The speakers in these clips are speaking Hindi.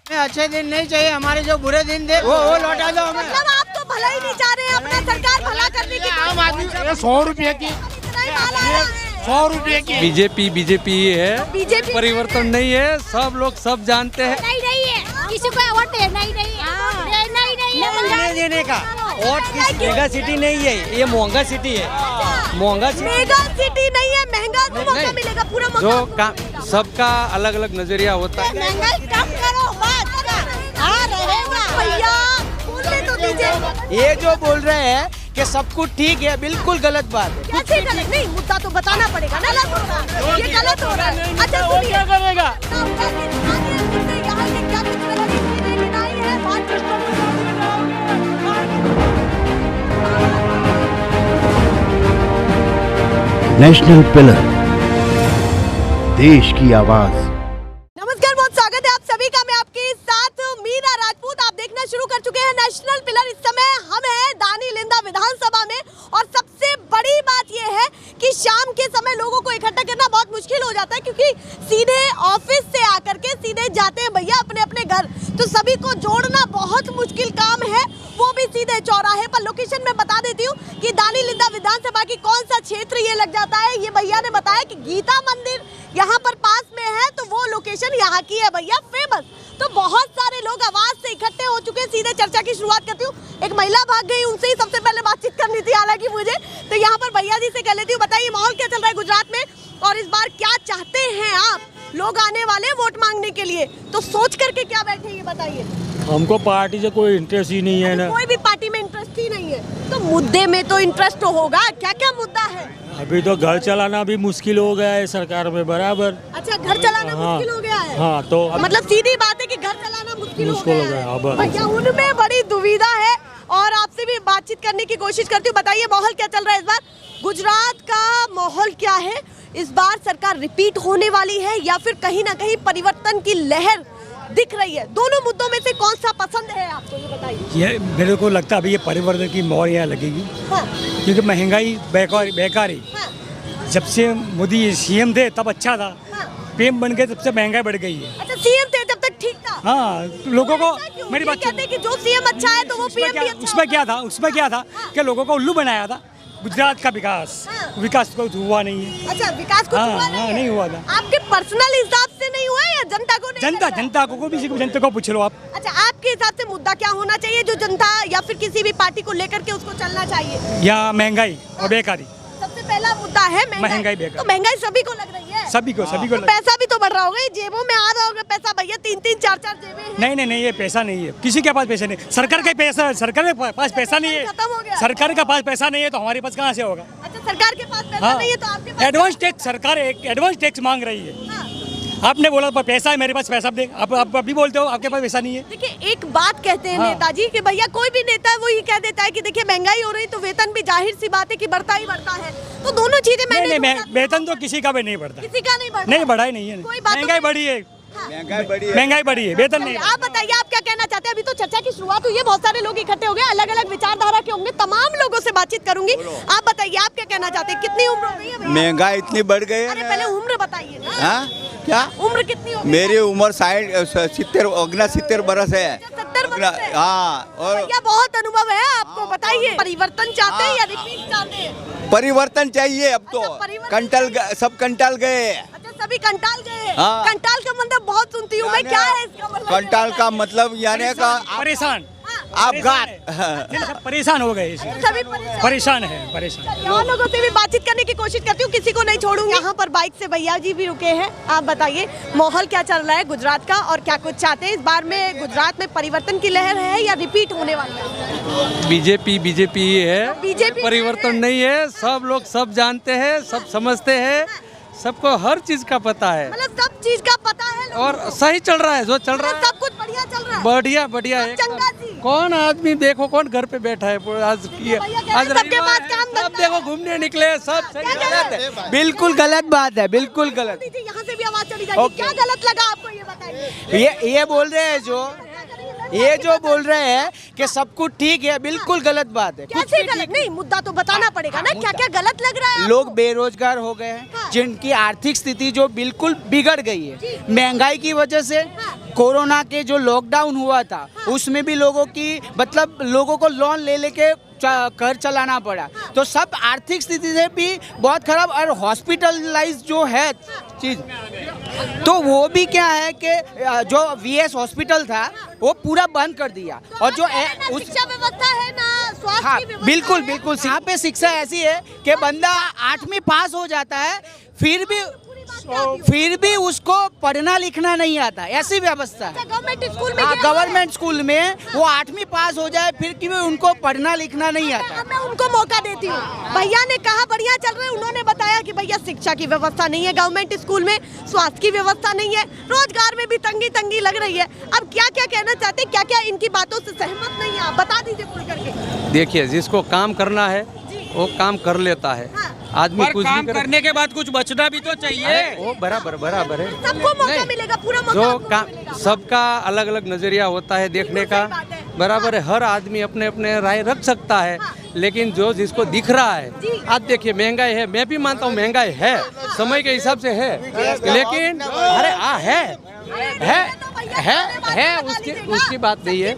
अच्छे दिन नहीं चाहिए, हमारे जो बुरे दिन थे वो लौटा दो हमें। मतलब आप तो भला ही नहीं चाह रहे हैं, अपना सरकार भला करने की। आम आदमी 100 रुपये की 100 रुपये की बीजेपी है। बीजेपी परिवर्तन नहीं है, सब लोग सब जानते हैं। नहीं है, किसी को वोट दे नहीं नहीं देने का वोट मेगा सिटी नहीं है, ये महंगा सिटी है। महंगा मेगा सिटी नहीं है, महंगा तो मौका मिलेगा पूरा मौका। जो सबका अलग अलग नजरिया होता है। महंगाई कम करो, बात भैया बोलने तो दीजिए। ये जो बोल रहे हैं कि सब कुछ ठीक है, बिल्कुल गलत बात है। कैसे गलत? नहीं, मुद्दा तो बताना पड़ेगा ना। गलत हो रहा है, ये गलत हो रहा है। अच्छा सुनिए, क्या करेगा? यहाँ के क्या कुछ चीजें गिनाई है, नेशनल पिलर, देश की आवाज। नमस्कार, बहुत स्वागत है आप सभी का। मैं आपके साथ मीरा राजपूत। आप देखना शुरू कर चुके हैं नेशनल पिलर। इस समय हम हैं दानी लिंदा विधानसभा में और सबसे बड़ी बात यह है कि शाम के समय लोगों को इकट्ठा करना बहुत मुश्किल हो जाता है, क्योंकि सीधे ऑफिस से आकर के सीधे जाते हैं भैया अपने अपने घर, तो सभी को जोड़ना बहुत मुश्किल काम है, वो भी सीधे चौराहे पर। लोकेशन में बता देती हूँ कि दानी लिंदा विधानसभा की कौन सा क्षेत्र ये लग जाता है। ये भैया ने बताया कि गीता मंदिर यहाँ पर पास में है, तो वो लोकेशन यहाँ की है भैया फेमस। तो बहुत सारे लोग आवाज से इकट्ठे हो चुके हैं। सीधे चर्चा की शुरुआत करती हूँ। एक महिला भाग गई, उनसे ही सबसे पहले बातचीत करनी थी हालांकि मुझे, तो यहाँ पर भैया जी से कह लेती हूँ। बताइए माहौल क्या चल रहा है गुजरात में, और इस बार क्या चाहते हैं आप? लोग आने वाले वोट मांगने के लिए, तो सोच करके क्या बैठे ये बताइए। हमको पार्टी से कोई इंटरेस्ट ही नहीं है ना। कोई भी पार्टी में इंटरेस्ट ही नहीं है, तो मुद्दे में तो इंटरेस्ट तो होगा। क्या क्या मुद्दा है? अभी तो घर चलाना भी मुश्किल हो गया है सरकार में बराबर। अच्छा, घर चलाना हाँ, मुश्किल हो गया है। हाँ, तो मतलब सीधी बात है कि घर चलाना मुश्किल हो गया है। अब भैया उनमें बड़ी दुविधा है, और आपसे भी बातचीत करने की कोशिश करती हूँ। बताइए माहौल क्या चल रहा है इस बार? गुजरात का माहौल क्या है? इस बार सरकार रिपीट होने वाली है या फिर कहीं ना कहीं परिवर्तन की लहर दिख रही है? दोनों मुद्दों में से कौन सा पसंद है आपको, ये बताइए। ये मेरे को लगता है अभी ये परिवर्तन की मोहर यहाँ लगेगी। हाँ, क्योंकि महंगाई बेकारी हाँ, जब से मोदी सीएम थे तब अच्छा था, हाँ। पीएम बन गए तब से महंगाई बढ़ गई है। अच्छा, सीएम थे जब तक ठीक था। हाँ, लोगों को क्यों? मेरी ये बात कहते हैं कि जो सीएम अच्छा है तो वो पीएम भी अच्छा उसमें क्या था कि लोगों को उल्लू बनाया था। गुजरात का विकास को हुआ नहीं है। अच्छा, विकास कुछ हुआ नहीं हुआ था। आपके पर्सनल हिसाब से नहीं हुआ या जनता को नहीं लगा? जनता को पूछ लो आप। अच्छा, आपके हिसाब से मुद्दा क्या होना चाहिए जो जनता या फिर किसी भी पार्टी को लेकर के उसको चलना चाहिए? या महंगाई और बेकारी। सबसे पहला मुद्दा है महंगाई, बेकार। तो महंगाई सभी को लग रही है। सभी को तो पैसा भी तो बढ़ रहा होगा, ये जेबों में आ रहा होगा पैसा भैया। 3-3, 4-4 जेबें हैं। नहीं, ये पैसा नहीं है, किसी के पास पैसा नहीं। सरकार के पास पैसा नहीं है। खत्म हो गया। सरकार के पास पैसा नहीं है तो हमारे पास कहाँ से होगा? अच्छा, सरकार के पास पैसा हाँ, नहीं है तो आपके पास एडवांस टैक्स सरकार एडवांस टैक्स मांग रही है। हाँ। आपने बोला पैसा है मेरे पास, पैसा दे। आप अभी बोलते हो आपके पास पैसा नहीं है। देखिए, एक बात कहते हैं हाँ। नेताजी कि भैया कोई भी नेता है वो ये कह देता है कि देखिए महंगाई हो रही तो वेतन भी जाहिर सी बात है कि बढ़ता ही बढ़ता है। तो दोनों चीजें नहीं, वेतन तो किसी का भी नहीं बढ़ता। किसी का नहीं बढ़ा। नहीं बढ़ा ही नहीं है। कोई बात महंगाई बढ़ी है, महंगाई बढ़ी है, वेतन नहीं। आप बताइए आप क्या कहना चाहते हैं? अभी तो चर्चा की शुरुआत हुई है, बहुत सारे लोग इकट्ठे हो गए, अलग अलग विचारधारा के होंगे, तमाम लोगों से बातचीत करूंगी। आप बताइए आप क्या कहना चाहते हैं? कितनी उम्र हो गई है भैया? महंगाई इतनी बढ़ गई है। अरे पहले उम्र बताइए ना। हाँ? क्या उम्र कितनी हो गई? मेरी उम्र 70 बरस है। 70 बरस है। हाँ, और भैया बहुत अनुभव है आपको, बताइए परिवर्तन चाहते हैं या रिपीट चाहते हैं? परिवर्तन चाहिए अब तो। अच्छा, परिवर्तन। सब कंटाल गए। अच्छा, सभी कंटाल गए। हाँ। कंटाल का मतलब बहुत सुनती हूँ मैं, क्या है इसका मतलब? कंटाल का मतलब यानी का परेशान, आपघात। सब परेशान हो गए इसलिए। सभी परेशान है। यहाँ लोगों से भी बातचीत करने की कोशिश करती हूँ, किसी को नहीं छोड़ूंगी। यहाँ पर बाइक से भैया जी भी रुके हैं। आप बताइए माहौल क्या चल रहा है गुजरात का, और क्या कुछ चाहते हैं? इस बार में गुजरात में परिवर्तन की लहर है या रिपीट होने वाली है? बीजेपी है। बीजेपी परिवर्तन नहीं है, सब लोग सब जानते हैं, सब समझते हैं, सबको हर चीज का पता है मतलब सब चीज का पता है लोगों और को। सही चल रहा है जो चल रहा है। सब कुछ बढ़िया चल रहा है। बढ़िया सब चंगा जी। कौन आदमी देखो कौन घर पे बैठा है आज भैया कह रहे हैं सबके पास काम सब धंधा देखो है। घूमने निकले सब क्या सही गलत है। बिल्कुल गलत बात है, बिल्कुल गलत। दीजिए, यहाँ से भी आवाज चली जाएगी। क्या गलत लगा आपको ये बताइए। ये बोल रहे हैं जो बोल रहे हैं कि सब कुछ ठीक है, बिल्कुल गलत बात है। कैसे गलत? नहीं, मुद्दा तो बताना पड़ेगा ना, क्या क्या गलत लग रहा है आपको? लोग बेरोजगार हो गए हैं, हाँ। जिनकी आर्थिक स्थिति जो बिल्कुल बिगड़ गई है महंगाई की वजह से। कोरोना के जो लॉकडाउन हुआ था उसमें भी लोगों की मतलब लोगों को लोन ले लेके घर चलाना पड़ा, तो सब आर्थिक स्थिति से भी बहुत खराब। और हॉस्पिटलाइज जो है चीज़, तो वो भी क्या है कि जो VS हॉस्पिटल था वो पूरा बंद कर दिया। और जो शिक्षा व्यवस्था है ना, स्वास्थ्य हाँ की व्यवस्था बिल्कुल है। बिल्कुल, यहाँ पे शिक्षा ऐसी है कि बंदा 8वीं पास हो जाता है फिर भी उसको पढ़ना लिखना नहीं आता, ऐसी व्यवस्था है। गवर्नमेंट स्कूल में हाँ, गवर्नमेंट स्कूल में वो 8वीं पास हो जाए फिर भी उनको पढ़ना लिखना नहीं आता। मैं उनको मौका देती हूँ। भैया ने कहा बढ़िया चल रहे हैं, उन्होंने बताया कि भैया शिक्षा की व्यवस्था नहीं है गवर्नमेंट स्कूल में, स्वास्थ्य की व्यवस्था नहीं है, रोजगार में भी तंगी तंगी लग रही है। अब क्या क्या कहना चाहते हैं, क्या क्या इनकी बातों से सहमत नहीं है, आप बता दीजिए खुल करके। देखिए, जिसको काम करना है वो काम कर लेता है। आदमी कुछ काम भी करने के बाद कुछ बचना भी तो चाहिए। वो बराबर है। सबको मौका मिलेगा, पूरा मौका जो आपको काम मिलेगा। सबका अलग अलग नजरिया होता है देखने का, सही बात है। बराबर है। हर आदमी अपने अपने राय रख सकता है, लेकिन जो जिसको दिख रहा है, आज देखिए महंगाई है, मैं भी मानता हूँ महंगाई है, समय के हिसाब से है, लेकिन अरे है उसकी बात नहीं है,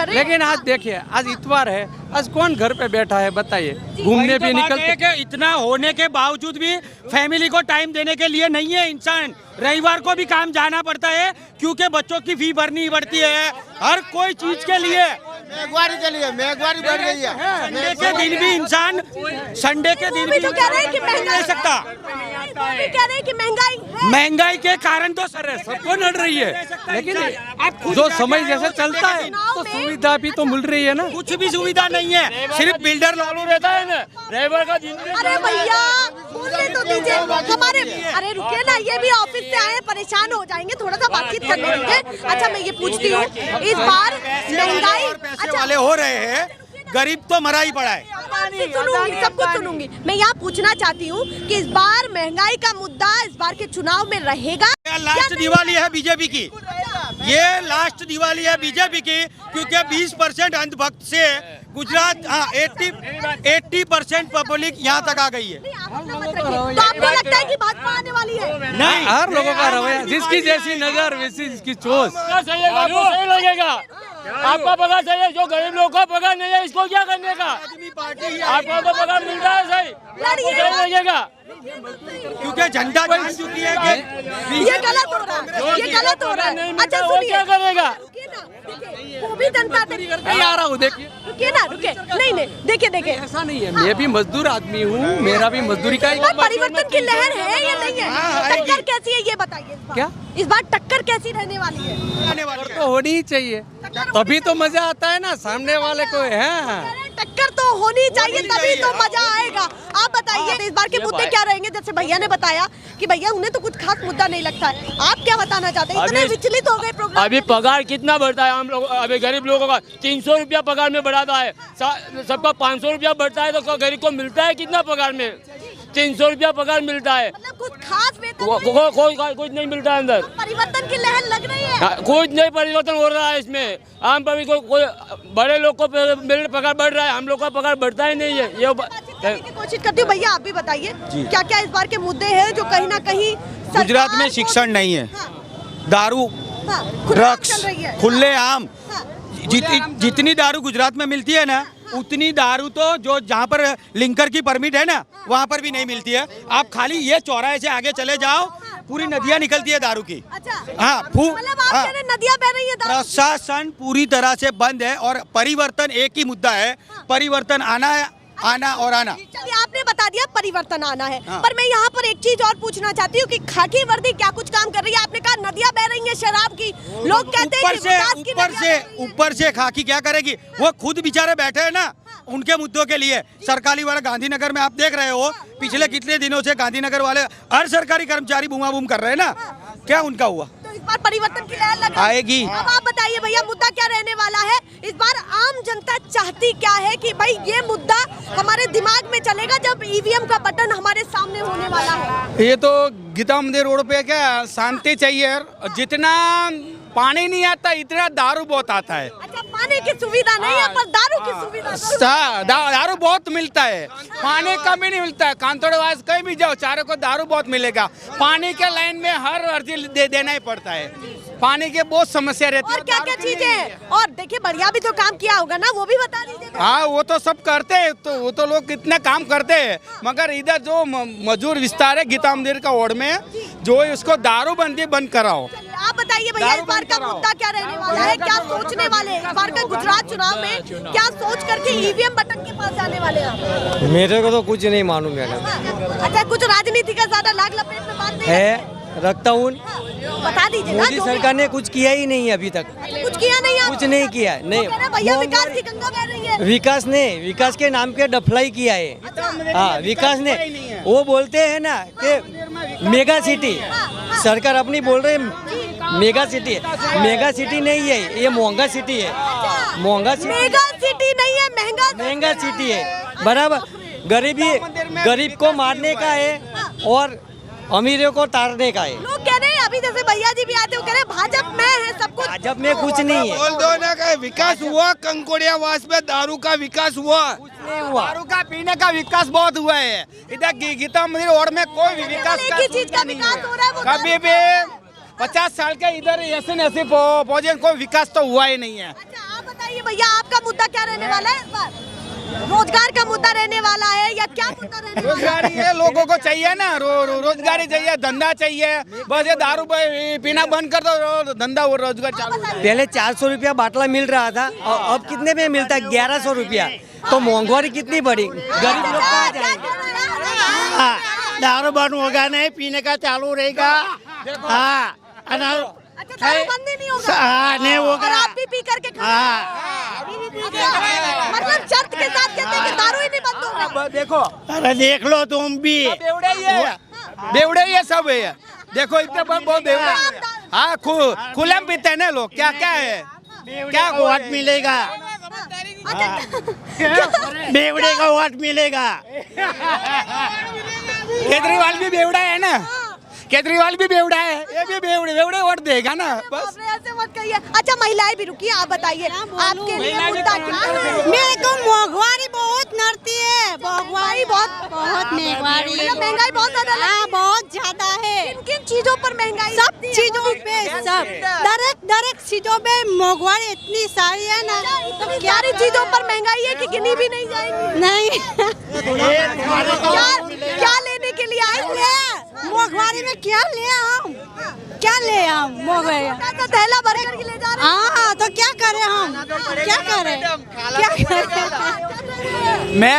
लेकिन आज देखिए, आज इतवार है, आज कौन घर पे बैठा है बताइए, घूमने भी निकलते। इतना होने के बावजूद भी फैमिली को टाइम देने के लिए नहीं है इंसान। रविवार को भी काम जाना पड़ता है क्योंकि बच्चों की फी भरनी पड़ती है, हर कोई चीज के लिए। महंगाई बढ़ गई है। संडे के दिन भी इंसान, संडे के दिन भी तो कह रहे हैं कि नहीं महंगाई ले सकता। वो भी कह रहे हैं कि महंगाई है। महंगाई के कारण तो सर सबको नड़ रही है, लेकिन जो समय जैसे चलता है तो सुविधा भी तो मिल रही है ना। कुछ भी सुविधा नहीं है, सिर्फ बिल्डर लालू रहता है ना, रविवार का दिन। अरे भैया बोलने तो दीजिए हमारे, अरे रुकिए ना, ये भी ऑफिस से आए परेशान हो जाएंगे, थोड़ा सा बातचीत करने दीजिए। अच्छा मैं ये पूछती हूँ, इस बार महंगाई वाले हो रहे हैं, गरीब तो मरा ही पड़ा है। सुनूंगी, सब कुछ सुनूंगी। मैं यहाँ पूछना चाहती हूँ कि इस बार महंगाई का मुद्दा इस बार के चुनाव में रहेगा? लास्ट दिवाली है बीजेपी की, ये लास्ट दिवाली है बीजेपी की, क्योंकि 20% अंधभक्त से गुजरात 80% पब्लिक यहाँ तक आ गई है। तो आपको लगता है कि भाजपा आने वाली है? नहीं, हर लोगों का रवैया, जिसकी जैसी नजर वैसी जिसकी चोट। सही लगेगा, आपका पगार सही है, जो गरीब लोगों का पगार नहीं है इसको क्या करने का, आपको तो पगार मिल रहा है सही, सही लगेगा। क्योंकि जनता जान चुकी है कि ये गलत हो रहा है, ये गलत हो रहा है। अच्छा वो सुनिए, क्या करेगा? रुकिए ना, देखिए, वो भी जनता नहीं आ रहा हूँ, देखिए रुकिए ना, रुकिए, नहीं देखिए ऐसा नहीं है, मैं भी मजदूर आदमी हूँ, मेरा भी मजदूरी का इस बार परिवर्तन की लहर है या नहीं है? टक्कर कैसी है ये बताइए इस बार। क्या? इस बार टक्कर कैसी रहने वाली है? तो होनी ही चाहिए, तभी तो मजा आता है ना सामने वाले को है। टक्कर तो होनी चाहिए, तभी तो मजा आएगा। आप बताइए इस बार के मुद्दे क्या रहेंगे? जैसे भैया ने बताया कि भैया उन्हें तो कुछ खास मुद्दा नहीं लगता है, आप क्या बताना चाहते हैं? इतने विचलित हो गए प्रोग्राम। अभी पगार कितना बढ़ता है हम लोग, अभी गरीब लोगों का 300 रुपया पगार में बढ़ाता है, सबका 500 रुपया बढ़ता है, तो गरीब को मिलता है कितना पगार में? 300 रुपया पगार मिलता है, मतलब कुछ खास वेतन कुछ नहीं मिलता है अंदर। परिवर्तन की लहर लग रही है? कुछ नहीं परिवर्तन हो रहा है इसमें। आम पब्लिक को, कोई बड़े लोग को पगार बढ़ रहा है, हम लोग का पगार बढ़ता ही नहीं है। ये करने की कोशिश करती हूँ। भैया आप भी बताइए क्या क्या इस बार के मुद्दे हैं जो कहीं ना कहीं गुजरात में शिक्षण नहीं है, दारू, ड्रग्स खुले आम, जितनी दारू गुजरात में मिलती है ना, उतनी दारू तो जो जहाँ पर लिंकर की परमिट है ना, वहाँ पर भी नहीं मिलती है। आप खाली ये चौराहे से आगे चले जाओ, पूरी नदियाँ निकलती है दारू की। अच्छा, हाँ, मतलब आप कह रहे हैं नदियाँ बह रही है दारू? प्रशासन पूरी तरह से बंद है और परिवर्तन एक ही मुद्दा है, परिवर्तन आना है, आना और आना। चलिए आपने बता दिया परिवर्तन आना है, पर मैं यहाँ पर एक चीज और पूछना चाहती हूँ कि खाकी वर्दी क्या कुछ काम कर रही है? आपने कहा नदियाँ बह रही हैं शराब की, लोग कहते हैं कि ऊपर से खाकी क्या करेगी? वो खुद बेचारे बैठे हैं ना उनके मुद्दों के लिए। सरकारी वाला गांधीनगर में आप देख रहे हो, पिछले कितने दिनों से गांधीनगर वाले हर सरकारी कर्मचारी बूमा बूम कर रहे हैं ना, क्या उनका हुआ? तो इस बार परिवर्तन की लहर लग आएगी। अब आप बताइए भैया मुद्दा क्या रहने वाला है इस बार? आम जनता चाहती क्या है कि भाई ये मुद्दा हमारे दिमाग में चलेगा जब ईवीएम का बटन हमारे सामने होने वाला है? ये तो गीता मंदिर रोड पे क्या शांति चाहिए, जितना पानी नहीं आता इतना दारू बहुत आता है। अच्छा, पानी की सुविधा नहीं है पर दारू की सुविधा दारू बहुत मिलता है, पानी कम ही नहीं मिलता है। कांतोड़वास कहीं भी जाओ चारों को दारू बहुत मिलेगा, पानी के लाइन में हर अर्जी देना ही पड़ता है। पानी की बहुत समस्या रहती है। और क्या क्या चीजें हैं? और देखिए बढ़िया भी तो काम किया होगा ना, वो भी बता दीजिए। हाँ वो तो सब करते हैं, तो वो तो लोग कितने काम करते हैं, मगर इधर जो मजदूर विस्तार है गीता मंदिर का वार्ड में, जो इसको दारूबंदी बंद कराओ। आप बताइए भैया, इस बार का मुद्दा क्या रहने वाला है, क्या सोचने वाले हैं? इस बार का गुजरात चुनाव में क्या सोच करके ईवीएम बटन के पास जाने वाले हैं? मेरे को तो कुछ नहीं मालूम मैडम। अच्छा, कुछ राजनीति का ज्यादा लाग लपेट में बात नहीं है रखता हूँ। बता दीजिए ना। मोदी जो भी- सरकार ने कुछ किया ही नहीं अभी तक। कुछ किया नहीं है, कुछ नहीं किया नहीं। भैया विकास की गंगा बह रही है। विकास ने विकास के नाम पे डफलाई किया है। हाँ विकास ने, वो बोलते हैं ना कि मेगा सिटी, सरकार अपनी बोल रहे मेगा सिटी है। मेगा सिटी नहीं है, ये महंगा सिटी है। महंगा सिटी, मेगा सिटी नहीं है, महंगा सिटी है। बराबर, गरीब को मारने का है और अमीरों को तारने का है। लोग कह रहे हैं, अभी जैसे भैया जी भी आते हो, कह रहे हैं भाजपा में है सब कुछ। भाजपा में कुछ नहीं है। बोल दो ना कि विकास हुआ, कंकोड़िया वास में दारू का विकास हुआ, नहीं हुआ। दारू का पीने का विकास बहुत हुआ है। इधर गीता मंदिर वार्ड में कोई भी विकास एक ही चीज का विकास हो रहा है, वो कभी भी 50 साल के इधर ऐसे पहुंचे, कोई विकास तो हुआ ही नहीं है। अच्छा आप बताइए भैया, आपका मुद्दा क्या रहने वाला है इस बार? रोजगार का मुद्दा रहने वाला है या क्या मुद्दा रहने वाला है? रोजगारी है, लोगों को चाहिए ना, रोजगारी चाहिए, धंधा चाहिए। बस ये दारू पीना बंद कर दो, धंधा और रोजगार चालू। पहले 400 रुपया बाटला मिल रहा था और अब कितने में मिलता है? 1100 रुपया। तो महंगाई कितनी बढ़ी, गरीब लोग कहाँ जाएंगे? हाँ, दारू बंद होगा नहीं, पीने का चालू रहेगा। हाँ अच्छा दारूबंदी नहीं होगा? हाँ, नहीं होगा। और आप भी पी करके खा रहे हैं? अच्छा, मतलब शर्त के साथ कहते हैं कि दारू ही नहीं बंद होगा। देखो, अरे देख लो तुम भी, बेवड़े ही है सब है। देखो इतने बहुत बेवड़े हैं। हाँ खुले में पीते हैं ना लोग। क्या क्या है, क्या वोट मिलेगा? बेवड़े का वोट मिलेगा। केजरीवाल भी बेवड़ा है ना, केजरीवाल भी बेवड़ा है, ये भी बेवड़े वोट देगा ना बस। आपने ऐसे मत कहिए। अच्छा महिलाएं भी रुकी, आप बताइए आपके लिए मुद्दा क्या है? मेरे को महंगाई बहुत नड़ती है। महंगाई बहुत महंगाई, मतलब महंगाई बहुत ज्यादा हाँ बहुत ज्यादा है। किन किन चीजों पर महंगाई सब लगती है? चीजों पे, सब दरेक चीजों पे महंगाई इतनी सारी है ना, इतनी सारी चीजों पर महंगाई है कि गिनी भी नहीं जाएगी। नहीं क्या लेने के लिए आए थे? महंगाई में क्या ले हम महंगाई? तो थैला भर कर के ले जा रहे हैं। हाँ तो क्या करें हम, क्या करें? मैं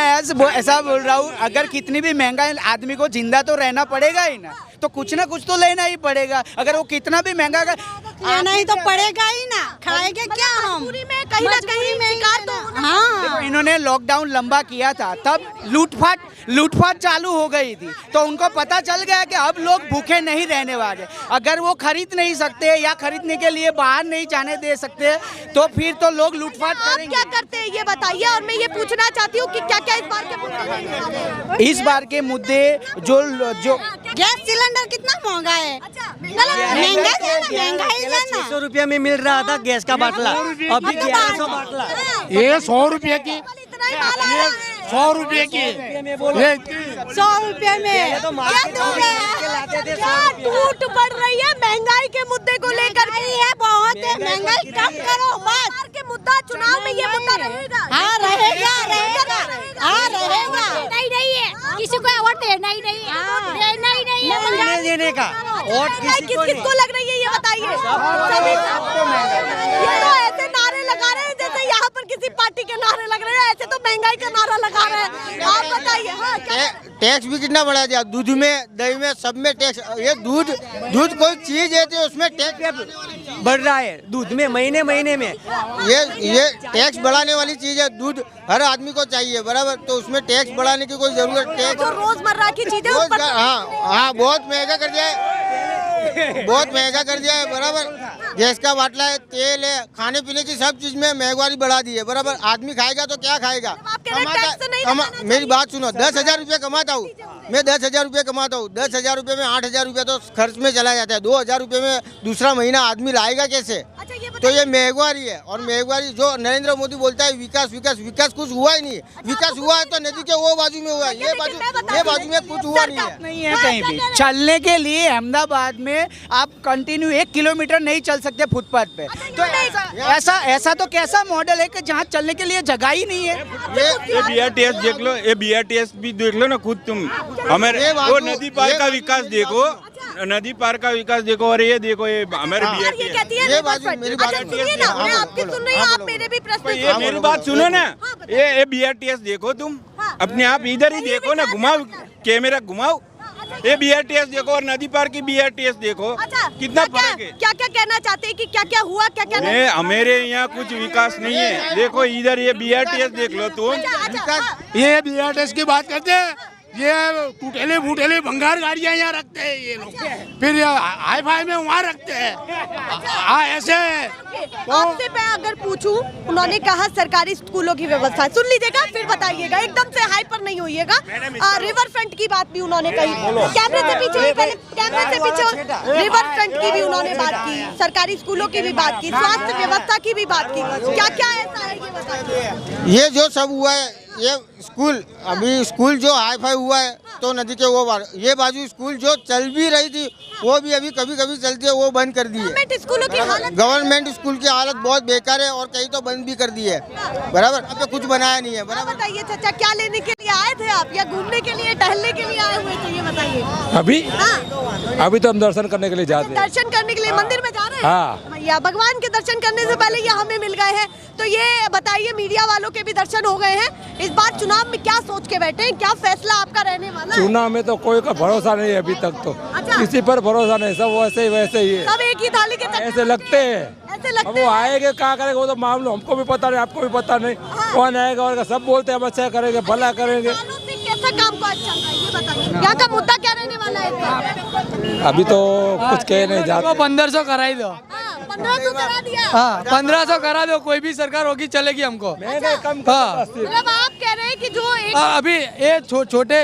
ऐसा बोल रहा हूँ, अगर कितनी भी महंगाई, आदमी को जिंदा तो रहना पड़ेगा ही ना, तो कुछ ना कुछ तो लेना ही पड़ेगा। अगर वो कितना भी महंगा लेना ही तो पड़ेगा ही ना, खाएंगे क्या हम? पूरी में कहीं ना कहीं शिकार तो होना। हाँ इन्होंने लॉकडाउन लंबा किया था, तब लूटपाट चालू हो गई थी, तो उनको पता चल गया कि अब लोग भूखे नहीं रहने वाले। अगर वो खरीद नहीं सकते या खरीदने के लिए बाहर नहीं जाने दे सकते, तो फिर तो लोग लूटपाट आप करेंगे। क्या करते हैं ये बताइए, और मैं ये पूछना चाहती हूँ कि क्या क्या इस बार के मुद्दे रहने वाले हैं? इस बार के मुद्दे जो गैस सिलेंडर कितना महंगा है? महंगाई है ना। 600 रुपया में मिल रहा था गैस का बाटला, अभी 1100 बाटला। ये 100 रुपये की, इतना ही माल आ रहा है। 100 रुपये की। 100 रुपए में तो मार्केट में के लाते थे 100 क्या रुपया। टूट पड़ रही है महंगाई के मुद्दे को लेकर के? है बहुत है, महंगाई कम करो बस। सरकार के मुद्दा, चुनाव में ये मुद्दा रहेगा। हाँ रहेगा, हाँ रहेगा। नहीं है, किसी को वोट देना ही नहीं है। नहीं देने का वोट किसी को किसको नहीं। लग रही है ये बताइए? ये तो ऐसे नारे लगा रहे हैं जैसे यहाँ पर किसी पार्टी के नारे लग रहे हैं, ऐसे तो महंगाई का नारा लगा रहे हैं। आप बताइए। हाँ, क्या? टैक्स भी कितना बढ़ा दिया, दूध में, दही में, सब में टैक्स। ये दूध कोई चीज है तो उसमें टैक्स बढ़ रहा है, दूध में महीने में। ये टैक्स बढ़ाने वाली चीज है। दूध हर आदमी को चाहिए, बराबर, तो उसमें टैक्स बढ़ाने की कोई जरूरत टैक्स। जो रोजमर्रा की चीजें उस पर हाँ बहुत महंगा कर दिया है, बहुत महंगा कर दिया है, बराबर। गैस का बाटला है, तेल है, खाने पीने की सब चीज में महंगाई बढ़ा दी है, बराबर। आदमी खाएगा तो क्या खाएगा? आपके लिए टैक्स तो नहीं लगाना मेरी बात सुनो, 10,000 रुपये कमाता हूँ मैं, 10,000 रुपये कमाता हूँ। 10,000 रुपये में 8,000 रुपये तो खर्च में चला जाता है। 2,000 रुपये में दूसरा महीना आदमी लाएगा कैसे? अच्छा बताइए। तो ये महंगाई है, और महंगाई जो नरेंद्र मोदी बोलता है विकास विकास विकास, कुछ हुआ ही नहीं है। विकास हुआ है तो नदी के वो बाजू में हुआ है, ये बाजू में कुछ हुआ नहीं है। नहीं है कहीं भी। चलने के लिए अहमदाबाद में आप कंटिन्यू 1 किलोमीटर नहीं चल सकते फुटपाथ पे। तो ऐसा तो कैसा मॉडल है कि जहाँ चलने के लिए जगह ही नहीं है। ये BRTS देख लो, ये BRTS भी देख लो ना खुद तुम। हमारे वो नदी पार का विकास देखो, नदी पार का विकास देखो, और ये देखो ये हमारे BRTS। ये कहती है मेरी बात सुनिए ना, मैं आपकी सुन रही हूँ, आप मेरे भी प्रश्न। ये मेरी बात सुनो ना, ये BRTS देखो तुम अपने आप, इधर ही देखो ना, घुमाओ कैमरा घुमाओ, ये BRTS देखो और नदी पार की BRTS देखो, कितना फर्क है। क्या क्या कहना चाहते हैं कि क्या क्या हुआ, क्या क्या नहीं? हमारे यहाँ कुछ विकास नहीं है। देखो इधर ये BRTS देख लो तुम। ये BRTS की बात करते हैं, ये टूटेले फूटेले भंगार गाड़ियाँ यहाँ रखते हैं ये लोग, फिर हाई फाई में वहाँ रखते हैं। ऐसे आपसे मैं अगर पूछूं, उन्होंने कहा सरकारी स्कूलों की व्यवस्था, सुन लीजिएगा फिर बताइएगा, एकदम से हाइपर नहीं होइएगा। रिवर फ्रंट की बात भी उन्होंने कही, कैमरे से पीछे रिवर फ्रंट की भी उन्होंने बात की, सरकारी स्कूलों की भी बात की, स्वास्थ्य व्यवस्था की भी बात की। क्या क्या ऐसा है ये बताइए। ये जो सब हुआ है, ये स्कूल, अभी स्कूल जो हाई फाई हुआ है तो नदी के वो ये बाजू स्कूल जो चल भी रही थी वो भी अभी कभी कभी चलती है, वो बंद कर दी है। गवर्नमेंट स्कूल की हालत बहुत बेकार है, और कहीं तो बंद भी कर दी है। बराबर, अब पे कुछ बनाया नहीं है। बराबर, बताइए चाचा, क्या लेने के लिए आए थे आप, या घूमने के लिए, टहलने के लिए आए हुए थे, ये बताइए। अभी तो हम दर्शन करने के लिए जाते हैं। दर्शन करने के लिए मंदिर में जा रहे हैं। हाँ भैया, भगवान के दर्शन करने से पहले ये हमें मिल गए हैं, तो ये बताइए, मीडिया वालों के भी दर्शन हो गए हैं, इस बार चुनाव में क्या सोच के बैठे हैं, क्या फैसला आपका रहने वाला है? चुनाव में तो कोई का भरोसा नहीं है अभी तक तो। अच्छा। किसी पर भरोसा नहीं, सब वैसे ही है, सब एक ही थाली के ऐसे लगते हैं। ऐसे लगते अब वो आएंगे क्या करेंगे वो तो मामला हमको भी पता नहीं, आपको भी पता नहीं। कौन आएगा और सब बोलते हैं हम अच्छा करेंगे, भला करेंगे। कैसा काम को अच्छा है ये बताइए, यहाँ का मुद्दा क्या रहने वाला है? अभी तो कुछ कह नहीं जाते। 1500 कराई दो। 1500 करा दिया। हाँ 1500 करा दो, कोई भी सरकार होगी चलेगी हमको। मतलब आप कह रहे हैं कि जो अभी ये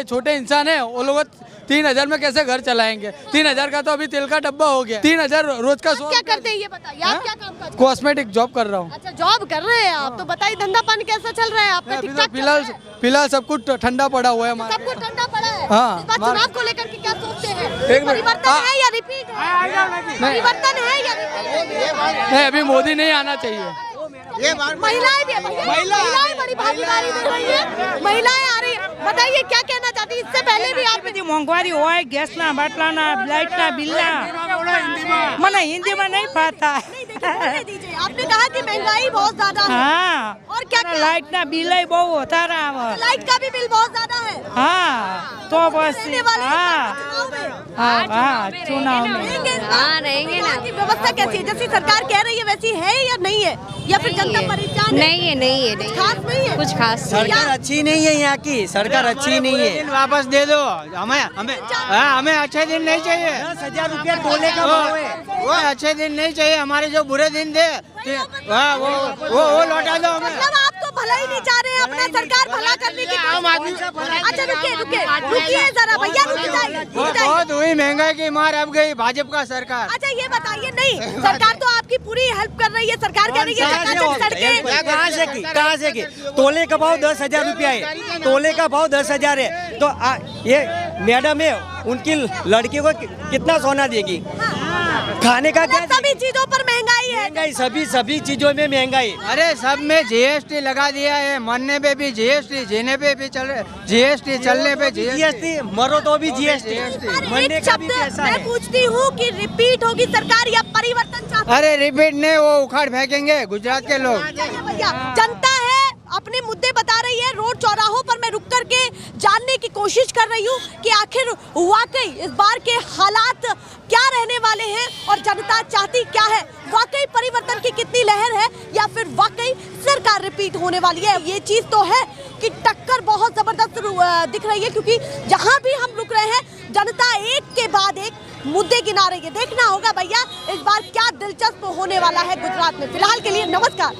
छोटे इंसान है, वो लोग 3000 में कैसे घर चलाएंगे? 3000 का तो अभी तेल का डब्बा हो गया। 3000 रोज का। क्या करते हैं ये बताइए, आप क्या काम करते हैं? कॉस्मेटिक जॉब कर रहा हूँ। अच्छा, जॉब कर रहे हैं आप, तो बताइए धंधा पानी कैसा चल रहा है आपका? ठीक ठाक? फिलहाल सब कुछ ठंडा पड़ा हुआ है हमारा। सब कुछ ठंडा पड़ा है। हाँ। इस बार चुनाव को लेकर के क्या सोचते हैं? परिवर्तन है या रिपीट है? परिवर्तन है या रिपीट? नहीं, अभी मोदी नहीं आना चाहिए। महिलाएं भी, महिलाएं बड़ी भागीदारी दे रही है, महिलाएं आ रही है। बताइए क्या कहना चाहती है? इससे पहले भी आप मोंघवारी हुआ है, गैस ना, बाटला ना, लाइट ना, बिल ना, मैंने हिंदी में नहीं पता। आपने कहा कि महंगाई बहुत ज्यादा है। हाँ, और क्या लाइट ना बिल ही बहुत होता रहा। लाइट का भी बिल बहुत ज्यादा है। हाँ, तो बस चुनाव में रहेंगे ना। व्यवस्था कैसी है? जैसी सरकार कह रही है वैसी है या नहीं है, या फिर जनता परेशान है? नहीं है खास नहीं है, कुछ खास। सरकार अच्छी नहीं है यहाँ की, सरकार अच्छी नहीं है। वापस दे दो हमें अच्छे दिन नहीं चाहिए। 10,000 रुपया तोले का भाव है। वो अच्छे दिन नहीं चाहिए, हमारे जो बुरे दिन थे वो लौटा दो हमें। मतलब आप तो भला ही नहीं चाह रहे हैं, अपना सरकार भला करने की। अच्छा रुकिए जरा भैया, रुक जाइए। बहुत हुई महंगाई की मार, अब गई भाजपा का सरकार। अच्छा ये बताइए, नहीं सरकार तो आपकी पूरी हेल्प कर रही है, सरकार कह रही है कहाँ से की? तोले का भाव 10,000 रुपया है, तोले का भाव 10,000 है। तो ये मैडम है, उनकी लड़की को कितना सोना देगी? खाने का क्या? सभी चीजों पर महंगाई है। महंगाई सभी चीजों में महंगाई। अरे सब में जीएसटी लगा दिया है, मरने पे भी जीएसटी, जीने पे भी जीएसटी, चलने पे जीएसटी, मरो तो भी जीएसटी, मरने का भी पैसा है। मैं पूछती हूँ कि रिपीट होगी सरकार या परिवर्तन चाहते? अरे रिपीट नहीं, वो उखाड़ फेंकेंगे गुजरात के लोग। भैया, जनता है, अपने मुद्दे बता रही है, रोड चौराहों पर मैं रुक करके जानने की कोशिश कर रही हूँ कि आखिर वाकई इस बार के हालात क्या रहने वाले हैं और जनता चाहती क्या है। वाकई परिवर्तन की कितनी लहर है, या फिर वाकई सरकार रिपीट होने वाली है? ये चीज तो है कि टक्कर बहुत जबरदस्त दिख रही है, क्योंकि जहाँ भी हम रुक रहे हैं जनता एक के बाद एक मुद्दे गिना रही है। देखना होगा भैया इस बार क्या दिलचस्प होने वाला है गुजरात में। फिलहाल के लिए नमस्कार।